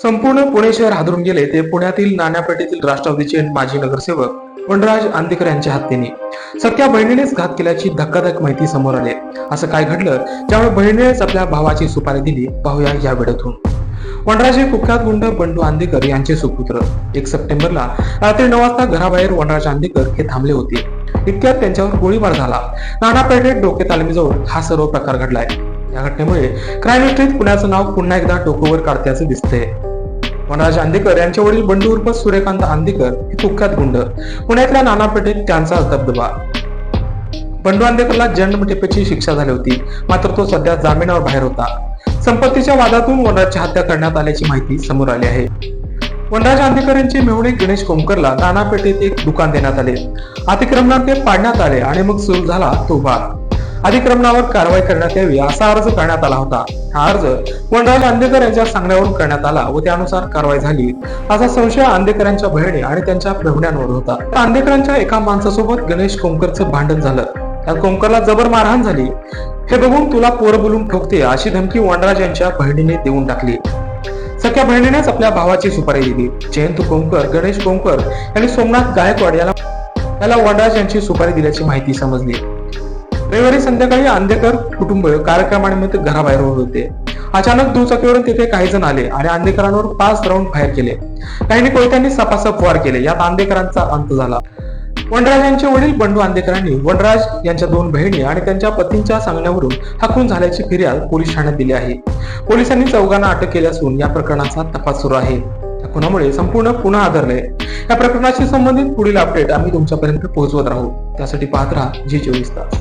संपूर्ण पुणे शहर हादरून गेले ते पुण्यातील नाण्यापेठेतील राष्ट्रवादीचे माजी नगरसेवक वनराज आंदेकर यांच्या हत्येने. सख्या बहिणीनेच घात केल्याची धक्कादायक माहिती समोर आली. असं काय घडलं ज्यामुळे बहिणीनेच आपल्या भावाची सुपारी दिली, पाहूया या व्हिडिओतून. वनराज हे कुख्यात गुंड बंडू आंदेकर यांचे सुपुत्र. 1 सप्टेंबरला रात्री 9 वाजता घराबाहेर वनराज आंदेकर हे थांबले होते. इतक्यात त्यांच्यावर गोळीबार झाला. नाणापेठेत डोके तालमीजवळ हा सर्व प्रकार घडलाय. या घटनेमुळे क्राईम हिस्ट्रीत पुण्याचं नाव पुन्हा एकदा डोकंवर काढत्याचं दिसतंय. वनराज आंदेकर यांचे वडील बंडू उर्फ सूर्यकांत आंदेकर हे कुख्यात गुंड. पुण्यातल्या नानापेठेत त्यांचा दबदबा. बंडू आंदेकरला जन्मठेपेची शिक्षा झाली होती, मात्र तो सध्या जामिनावर बाहेर होता. संपत्तीच्या वादातून वनराजची हत्या करण्यात आल्याची माहिती समोर आली आहे. वनराज आंदेकर यांचे मेहुणे गणेश कोमकरला नानापेठेत एक दुकान देण्यात आले. अतिक्रमणात ते पाडण्यात आले आणि मग सुरू झाला तो वाद. अतिक्रमणावर कारवाई करण्यात यावी असा अर्ज करण्यात आला होता. हा अर्ज वनराज आंदेकर यांच्या सांगण्यावरून करण्यात आला व त्यानुसार कारवाई झाली असा संशय आंदेकरांच्या बहिणी आणि त्यांच्या मेहुण्यांवर होता. आंदेकरांच्या एका माणसासोबत गणेश कोमकरचं भांडण झालं. त्यात कोमकरला जबर मारहाण झाली. हे बघून तुला पोर बोलून ठोकते अशी धमकी वनराज यांच्या बहिणीने देऊन टाकली. सख्या बहिणीनेच आपल्या भावाची सुपारी दिली. जयंत कोमकर, गणेश कोमकर यांनी सोमनाथ गायकवाड याला वनराज यांची सुपारी दिल्याची माहिती समजली. रविवारी संध्याकाळी आंदेकर कुटुंब कार्यक्रमानिमित्त घराबाहेर होते. अचानक दुचाकीवरून तिथे काही जण आले आणि आंदेकरांवर 5 राऊंड फायर केले. काहींनी कोयत्यांनी सपासप वार केले. यात आंदेकरांचा अंत झाला. वनराज यांचे वडील बंडू आंदेकरांनी वनराज यांच्या 2 बहिणी आणि त्यांच्या पतींच्या सांगण्यावरून हा खून झाल्याची फिर्याद पोलीस ठाण्यात दिली आहे. पोलिसांनी 4घांना अटक केली असून या प्रकरणाचा तपास सुरू आहे. या खुनामुळे संपूर्ण पुणे हादरले. या प्रकरणाशी संबंधित पुढील अपडेट आम्ही तुमच्यापर्यंत पोहोचवत राहू. त्यासाठी पाहत राहा जी 24 तास.